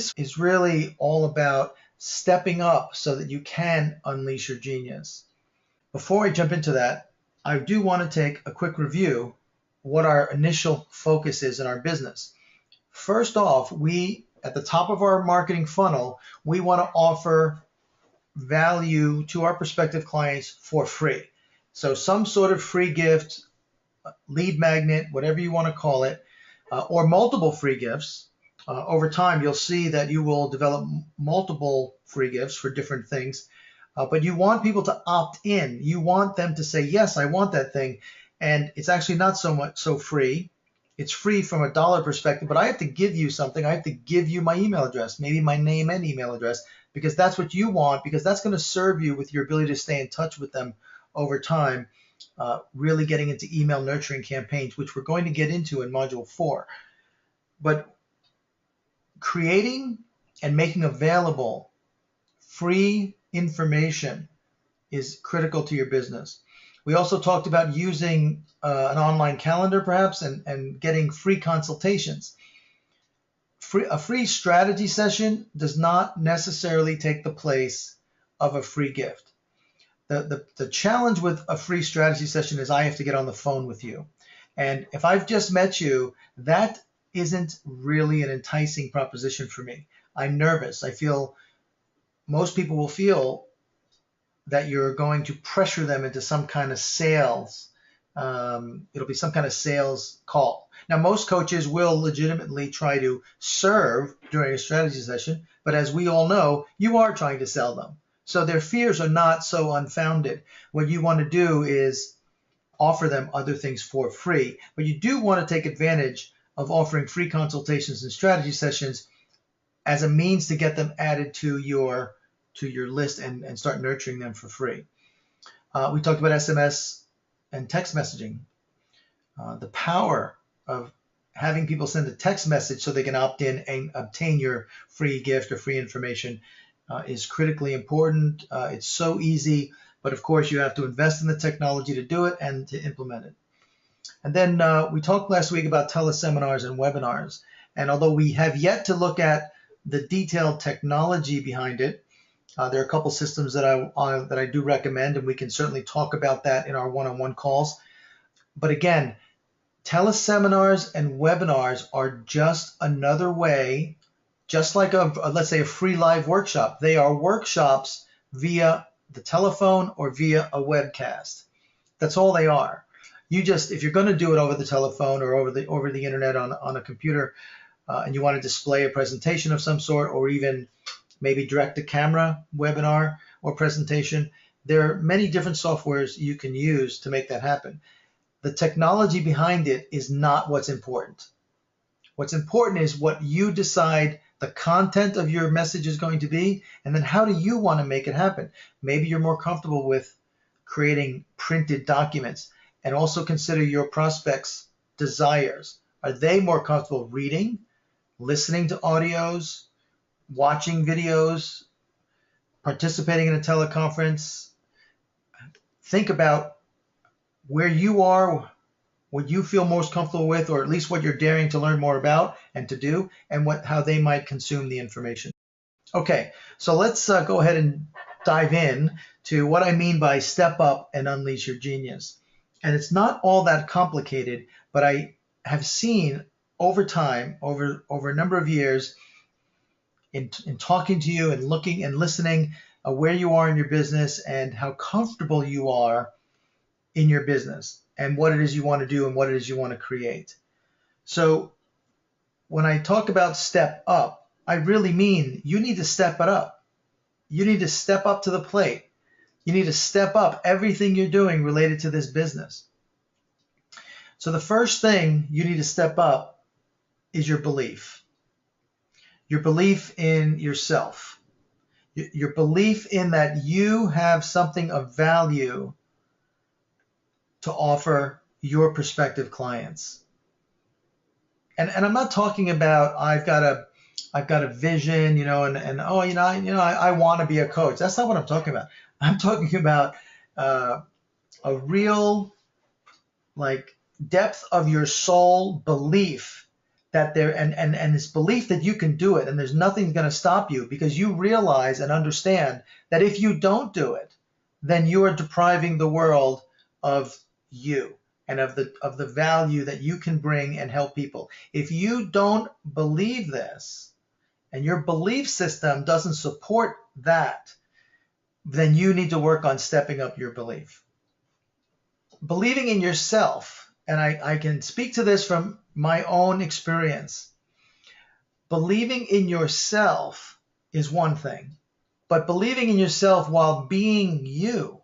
this is really all about stepping up so that you can unleash your genius. Before I jump into that, I do want to take a quick review what our initial focus is in our business. First off, at the top of our marketing funnel, we want to offer value to our prospective clients for free. So some sort of free gift, lead magnet, whatever you want to call it, or multiple free gifts. Over time, you'll see that you will develop multiple free gifts for different things, but you want people to opt in. You want them to say, yes, I want that thing. And it's actually not so free. It's free from a dollar perspective, but I have to give you something. I have to give you my email address, maybe my name and email address, because that's what you want, because that's going to serve you with your ability to stay in touch with them over time, really getting into email nurturing campaigns, which we're going to get into in Module 4. But creating and making available free information is critical to your business. We also talked about using an online calendar perhaps and getting free consultations. A free strategy session does not necessarily take the place of a free gift. The challenge with a free strategy session is I have to get on the phone with you. And if I've just met you, that isn't really an enticing proposition for me. I'm nervous. I feel most people will feel that you're going to pressure them into some kind of sales. It'll be some kind of sales call. Now, most coaches will legitimately try to serve during a strategy session, but as we all know, you are trying to sell them. So their fears are not so unfounded. What you want to do is offer them other things for free, but you do want to take advantage of offering free consultations and strategy sessions as a means to get them added to your list and start nurturing them for free. We talked about SMS and text messaging. The power of having people send a text message so they can opt in and obtain your free gift or free information is critically important. It's so easy, but of course you have to invest in the technology to do it and to implement it. And then we talked last week about teleseminars and webinars. And although we have yet to look at the detailed technology behind it, there are a couple systems that I do recommend, and we can certainly talk about that in our one-on-one calls. But again, teleseminars and webinars are just another way, just like let's say a free live workshop. They are workshops via the telephone or via a webcast. That's all they are. If you're going to do it over the telephone or over the internet on a computer, and you want to display a presentation of some sort, or even maybe direct to camera webinar or presentation, there are many different softwares you can use to make that happen. The technology behind it is not what's important. What's important is what you decide the content of your message is going to be, and then how do you want to make it happen? Maybe you're more comfortable with creating printed documents, and also consider your prospects' desires. Are they more comfortable reading, listening to audios, watching videos, participating in a teleconference? Think about where you are, what you feel most comfortable with, or at least what you're daring to learn more about and to do, and how they might consume the information. Okay, so let's go ahead and dive in to what I mean by step up and unleash your genius. And it's not all that complicated, but I have seen over time, over a number of years, in talking to you and looking and listening where you are in your business and how comfortable you are in your business and what it is you want to do and what it is you want to create. So when I talk about step up, I really mean you need to step it up. You need to step up to the plate. You need to step up everything you're doing related to this business. So the first thing you need to step up is your belief. Your belief in yourself. Your belief in that you have something of value to offer your prospective clients. And I'm not talking about I've got a vision, I want to be a coach. That's not what I'm talking about. I'm talking about a real depth of your soul belief that there and this belief that you can do it and there's nothing going to stop you, because you realize and understand that if you don't do it, then you are depriving the world of you and of the value that you can bring and help people. If you don't believe this and your belief system doesn't support that, then you need to work on stepping up your belief. Believing in yourself, and I can speak to this from my own experience. Believing in yourself is one thing, but believing in yourself while being you,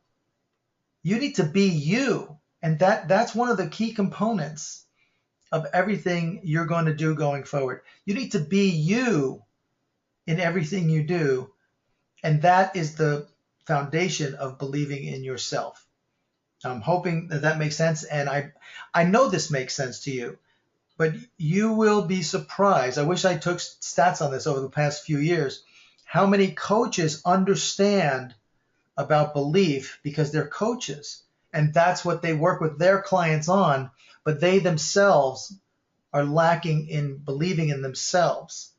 you need to be you. And that's one of the key components of everything you're going to do going forward. You need to be you in everything you do. And that is the foundation of believing in yourself. I'm hoping that makes sense. And I know this makes sense to you, but you will be surprised. I wish I took stats on this over the past few years, how many coaches understand about belief because they're coaches. And that's what they work with their clients on, but they themselves are lacking in believing in themselves.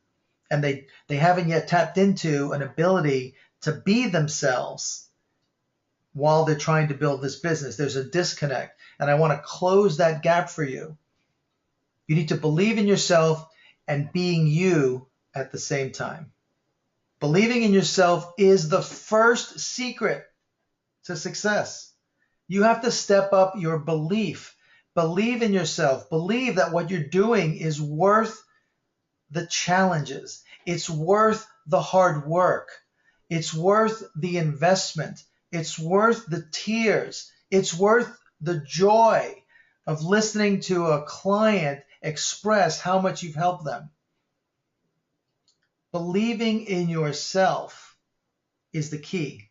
And they haven't yet tapped into an ability to be themselves while they're trying to build this business. There's a disconnect, and I want to close that gap for you. You need to believe in yourself and being you at the same time. Believing in yourself is the first secret to success. You have to step up your belief. Believe in yourself. Believe that what you're doing is worth the challenges. It's worth the hard work. It's worth the investment. It's worth the tears. It's worth the joy of listening to a client express how much you've helped them. Believing in yourself is the key,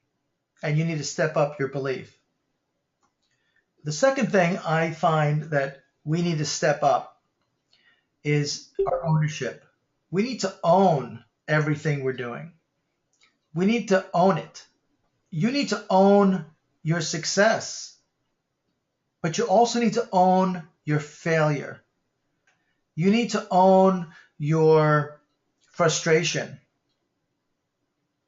and you need to step up your belief. The second thing I find that we need to step up is our ownership. We need to own everything we're doing. We need to own it. You need to own your success, but you also need to own your failure. You need to own your frustration,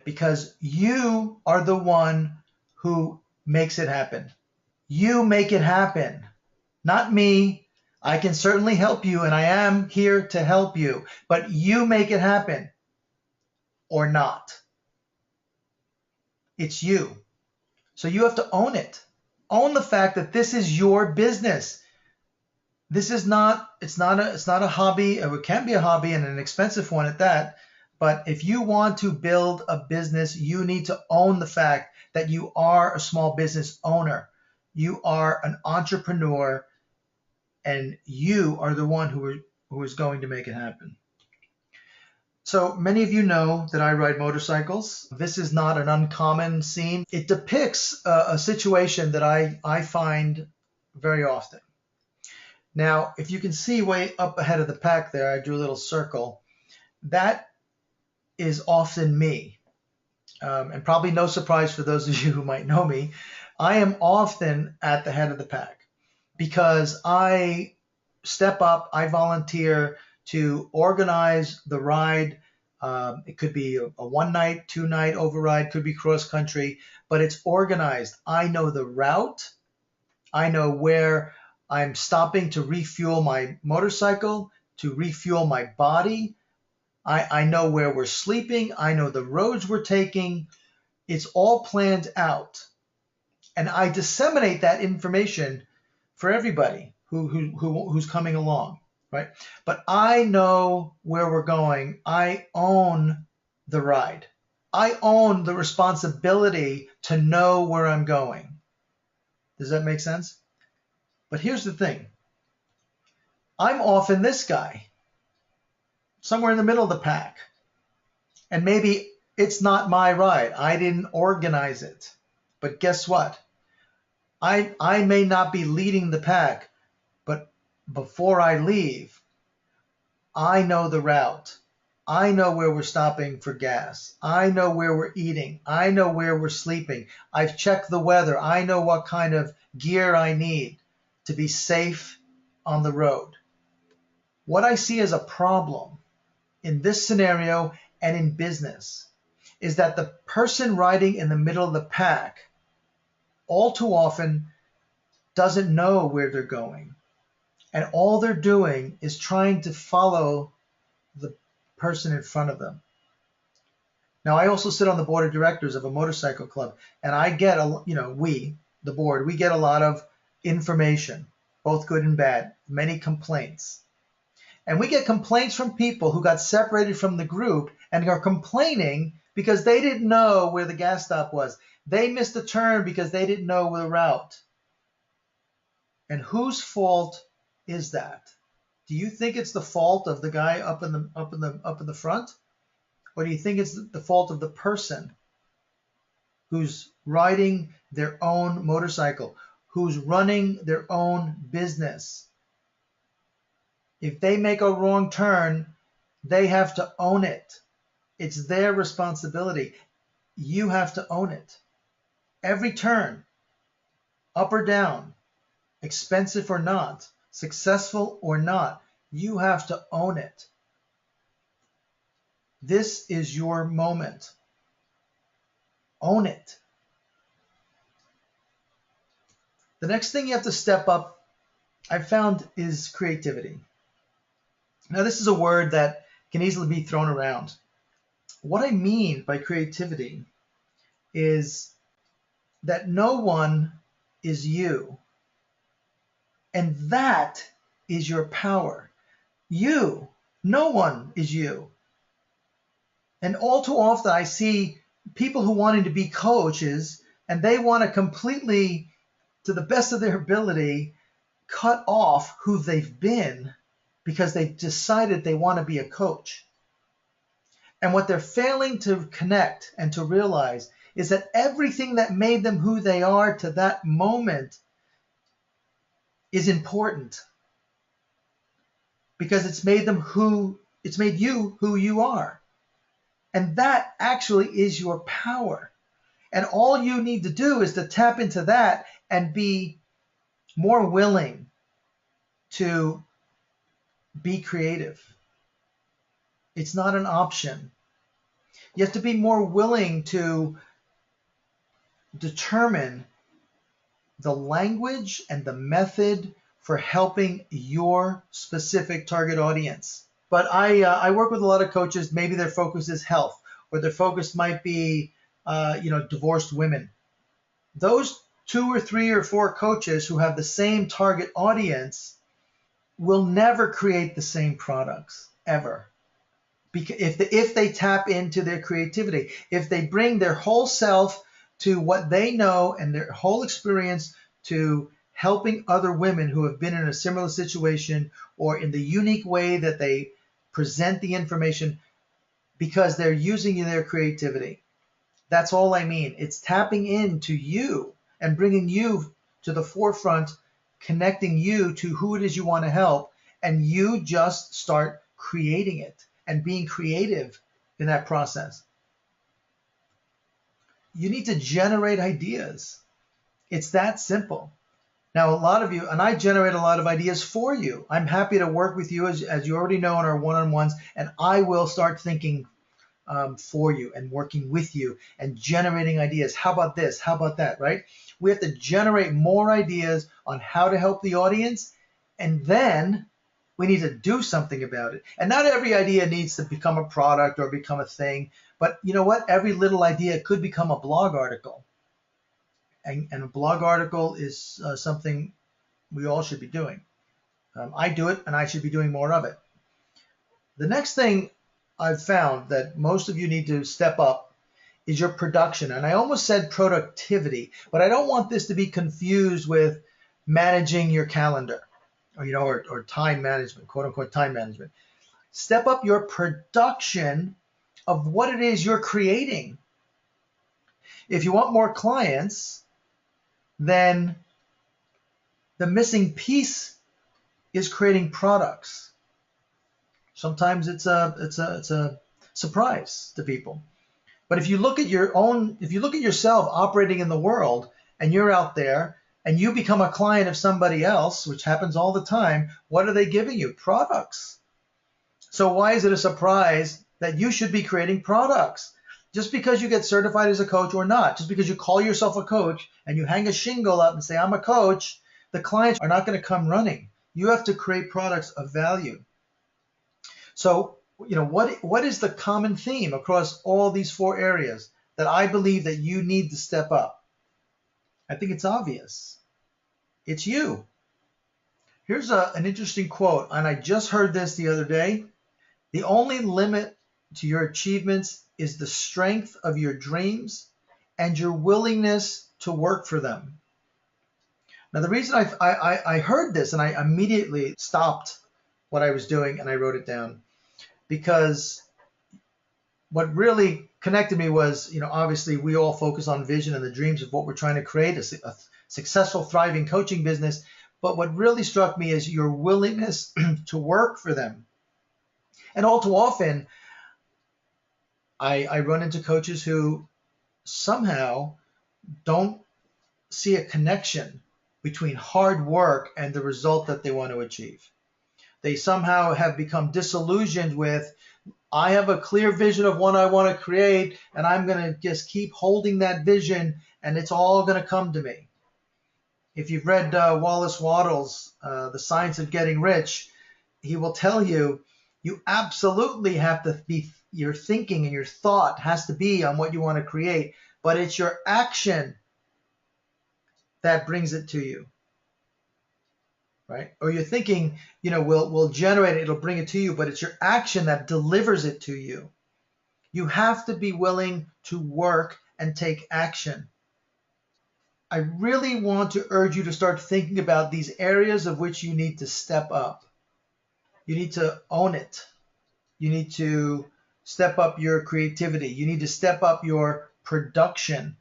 because you are the one who makes it happen. You make it happen, not me. I can certainly help you, and I am here to help you, but you make it happen or not. It's you. So you have to own it. Own the fact that this is your business. This is not, it's not a hobby. It can be a hobby, and an expensive one at that. But if you want to build a business, you need to own the fact that you are a small business owner. You are an entrepreneur, and you are the one who is going to make it happen. So many of you know that I ride motorcycles. This is not an uncommon scene. It depicts a situation that I find very often. Now, if you can see way up ahead of the pack there, I drew a little circle. That is often me. And probably no surprise for those of you who might know me. I am often at the head of the pack because I step up, I volunteer to organize the ride. It could be a one-night, two-night override, could be cross-country, but it's organized. I know the route. I know where I'm stopping to refuel my motorcycle, to refuel my body. I know where we're sleeping. I know the roads we're taking. It's all planned out. And I disseminate that information for everybody who's coming along, right? But I know where we're going. I own the ride. I own the responsibility to know where I'm going. Does that make sense? But here's the thing. I'm often this guy, somewhere in the middle of the pack. And maybe it's not my ride. I didn't organize it. But guess what? I may not be leading the pack, but before I leave, I know the route. I know where we're stopping for gas. I know where we're eating. I know where we're sleeping. I've checked the weather. I know what kind of gear I need to be safe on the road. What I see as a problem in this scenario and in business is that the person riding in the middle of the pack all too often doesn't know where they're going. And all they're doing is trying to follow the person in front of them. Now, I also sit on the board of directors of a motorcycle club, and I get the board, we get a lot of information, both good and bad, many complaints. And we get complaints from people who got separated from the group and are complaining because they didn't know where the gas stop was. They missed a turn because they didn't know the route. And whose fault is that? Do you think it's the fault of the guy up in the front? Or do you think it's the fault of the person who's riding their own motorcycle, who's running their own business? If they make a wrong turn, they have to own it. It's their responsibility. You have to own it. Every turn, up or down, expensive or not, successful or not, you have to own it. This is your moment. Own it. The next thing you have to step up, I've found, is creativity. Now, this is a word that can easily be thrown around. What I mean by creativity is that no one is you. And that is your power. You, no one is you. And all too often I see people who wanting to be coaches, and they want to completely, to the best of their ability, cut off who they've been because they've decided they want to be a coach. And what they're failing to connect and to realize is that everything that made them who they are to that moment is important, because it's made you who you are. And that actually is your power. And all you need to do is to tap into that and be more willing to be creative. It's not an option. You have to be more willing to determine the language and the method for helping your specific target audience. But I work with a lot of coaches. Maybe their focus is health, or their focus might be divorced women. Those 2 or 3 or 4 coaches who have the same target audience will never create the same products ever. Because if they tap into their creativity, if they bring their whole self to what they know and their whole experience to helping other women who have been in a similar situation, or in the unique way that they present the information, because they're using their creativity. That's all I mean. It's tapping into you and bringing you to the forefront, connecting you to who it is you want to help, and you just start creating it and being creative in that process. You need to generate ideas. It's that simple. Now, a lot of you, and I generate a lot of ideas for you. I'm happy to work with you, as you already know, in our one-on-ones, and I will start thinking for you and working with you and generating ideas. How about this? How about that, right? We have to generate more ideas on how to help the audience, and then we need to do something about it. And not every idea needs to become a product or become a thing, but you know what? Every little idea could become a blog article. And a blog article is something we all should be doing. I do it, and I should be doing more of it. The next thing I've found that most of you need to step up is your production. And I almost said productivity, but I don't want this to be confused with managing your calendar, or time management, quote unquote time management. Step up your production of what it is you're creating. If you want more clients, then the missing piece is creating products. Sometimes it's a surprise to people. But if you look at yourself operating in the world, and you're out there and you become a client of somebody else, which happens all the time, what are they giving you? Products. So why is it a surprise that you should be creating products? Just because you get certified as a coach or not, just because you call yourself a coach and you hang a shingle up and say, I'm a coach, the clients are not going to come running. You have to create products of value. So, what is the common theme across all these four areas that I believe that you need to step up? I think it's obvious. It's you. Here's an interesting quote, and I just heard this the other day. The only limit to your achievements is the strength of your dreams and your willingness to work for them. Now, the reason I heard this and I immediately stopped what I was doing and I wrote it down, because what really connected me was, obviously we all focus on vision and the dreams of what we're trying to create, a successful, thriving coaching business. But what really struck me is your willingness to work for them. And all too often, I run into coaches who somehow don't see a connection between hard work and the result that they want to achieve. They somehow have become disillusioned with, I have a clear vision of what I want to create, and I'm going to just keep holding that vision, and it's all going to come to me. If you've read Wallace Wattles' The Science of Getting Rich, he will tell you, you absolutely have to be, your thinking and your thought has to be on what you want to create, but it's your action that brings it to you, right? Or your thinking, will generate it, it'll bring it to you, but it's your action that delivers it to you. You have to be willing to work and take action. I really want to urge you to start thinking about these areas of which you need to step up. You need to own it. You need to step up your creativity. You need to step up your production.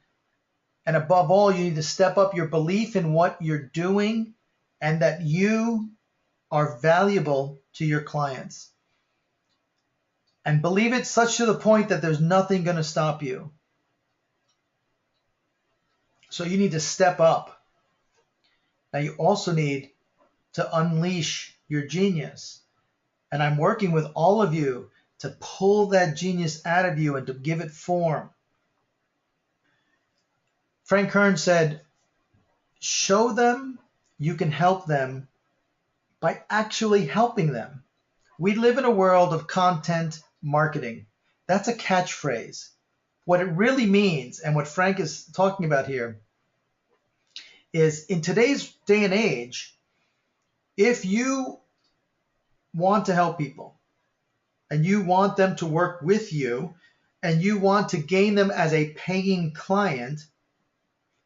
And above all, you need to step up your belief in what you're doing and that you are valuable to your clients. And believe it such to the point that there's nothing going to stop you. So you need to step up. Now you also need to unleash your genius. And I'm working with all of you to pull that genius out of you and to give it form. Frank Kern said, show them you can help them by actually helping them. We live in a world of content marketing. That's a catchphrase. What it really means, and what Frank is talking about here, is in today's day and age, if you want to help people and you want them to work with you and you want to gain them as a paying client,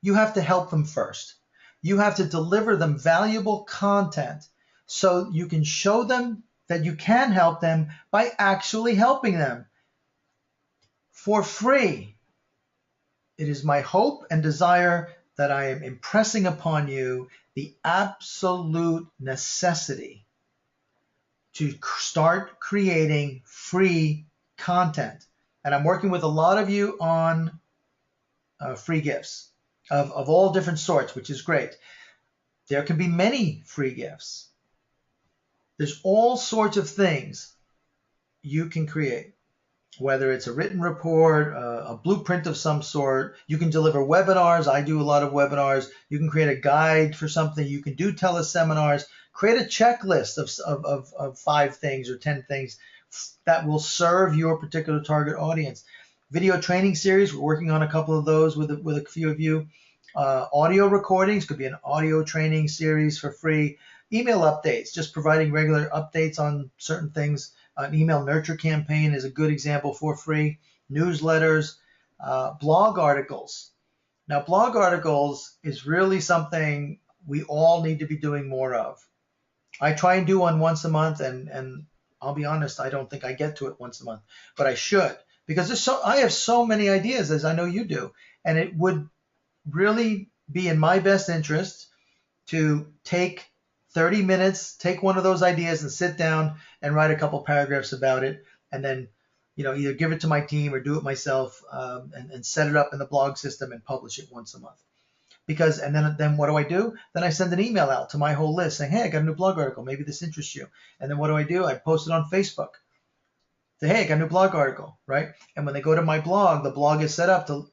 you have to help them first. You have to deliver them valuable content so you can show them that you can help them by actually helping them for free. It is my hope and desire that I am impressing upon you the absolute necessity to start creating free content. And I'm working with a lot of you on free gifts of all different sorts, which is great. There can be many free gifts. There's all sorts of things you can create, whether it's a written report, a blueprint of some sort. You can deliver webinars. I do a lot of webinars. You can create a guide for something. You can do teleseminars. Create a checklist of 5 things or 10 things that will serve your particular target audience. Video training series, we're working on a couple of those with a few of you. Audio recordings, could be an audio training series for free. Email updates, just providing regular updates on certain things. An email nurture campaign is a good example for free. Newsletters, blog articles. Now, blog articles is really something we all need to be doing more of. I try and do one once a month, and I'll be honest, I don't think I get to it once a month, but I should, because I have so many ideas, as I know you do, and it would really be in my best interest to take 30 minutes, take one of those ideas and sit down and write a couple paragraphs about it, and then either give it to my team or do it myself, and set it up in the blog system and publish it once a month. And then what do? Then I send an email out to my whole list saying, hey, I got a new blog article. Maybe this interests you. And then what do? I post it on Facebook. Say, hey, I got a new blog article, right? And when they go to my blog, the blog is set up to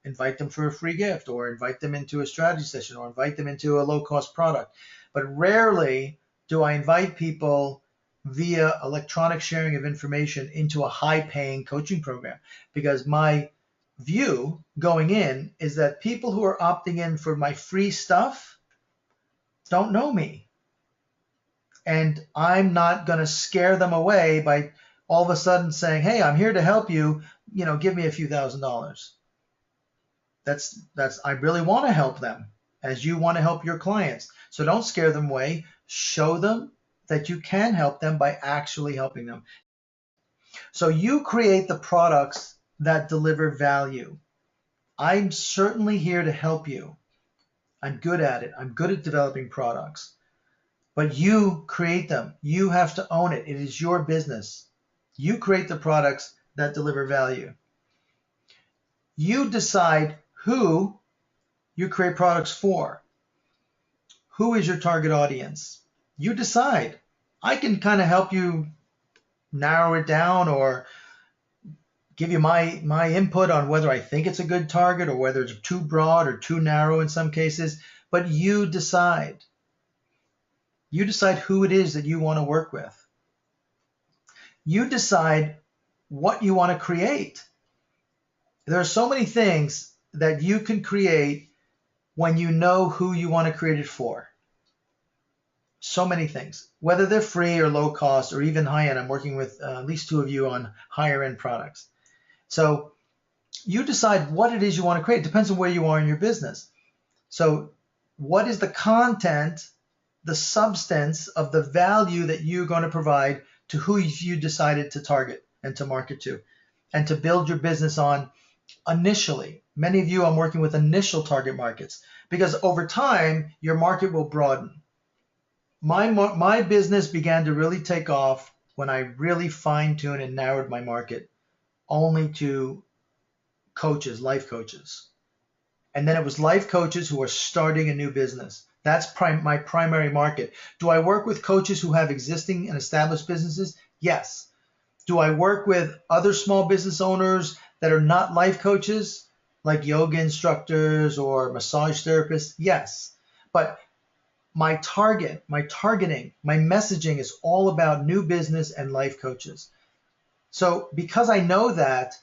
invite them for a free gift, or invite them into a strategy session, or invite them into a low-cost product. But rarely do I invite people via electronic sharing of information into a high-paying coaching program, because my view going in is that people who are opting in for my free stuff don't know me. And I'm not going to scare them away by all of a sudden saying, hey, I'm here to help you, give me a few $1,000s. I really want to help them, as you want to help your clients. So don't scare them away. Show them that you can help them by actually helping them. So you create the products that deliver value. I'm certainly here to help you. I'm good at it. I'm good at developing products. But you create them. You have to own it. It is your business. You create the products that deliver value. You decide who you create products for. Who is your target audience? You decide. I can kind of help you narrow it down, or give you my input on whether I think it's a good target, or whether it's too broad or too narrow in some cases, but you decide. You decide who it is that you want to work with. You decide what you want to create. There are so many things that you can create when you know who you want to create it for. So many things, whether they're free or low cost or even high end. I'm working with at least 2 of you on higher end products. So you decide what it is you want to create. It depends on where you are in your business. So what is the content, the substance of the value that you're going to provide to who you decided to target and to market to, and to build your business on initially? Many of you, I'm working with initial target markets, because over time, your market will broaden. My business began to really take off when I really fine-tuned and narrowed my market only to coaches, life coaches. And then it was life coaches who are starting a new business. That's my primary market. Do I work with coaches who have existing and established businesses? Yes. Do I work with other small business owners that are not life coaches, like yoga instructors or massage therapists? Yes. But my targeting, my messaging is all about new business and life coaches. So because I know that,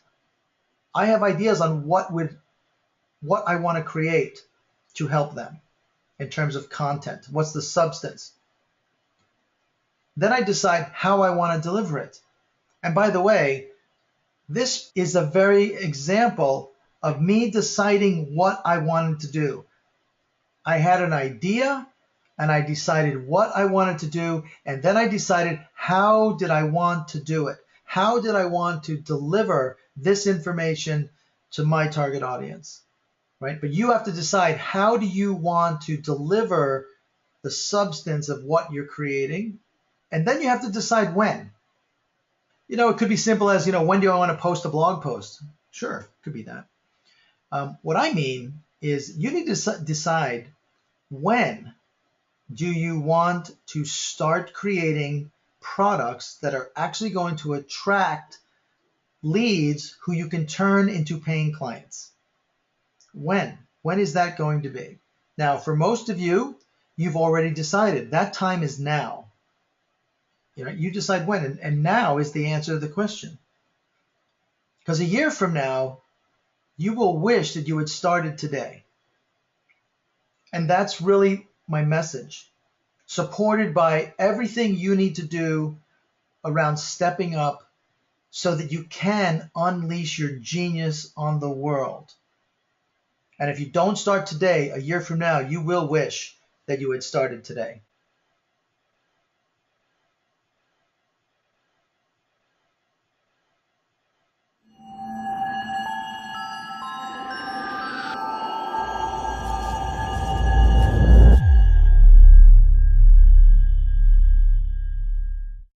I have ideas on what I want to create to help them in terms of content. What's the substance? Then I decide how I want to deliver it. And by the way, this is a very example of me deciding what I wanted to do. I had an idea, and I decided what I wanted to do, and then I decided how did I want to do it? How did I want to deliver this information to my target audience, right? But you have to decide, how do you want to deliver the substance of what you're creating? And then you have to decide when. It could be simple as, when do I want to post a blog post? Sure, it could be that. What I mean is you need to decide, when do you want to start creating products that are actually going to attract leads who you can turn into paying clients? When? When is that going to be? Now, for most of you, you've already decided. That time is now. You decide when, and now is the answer to the question. Because a year from now, you will wish that you had started today. And that's really my message, supported by everything you need to do around stepping up so that you can unleash your genius on the world. And if you don't start today, a year from now, you will wish that you had started today.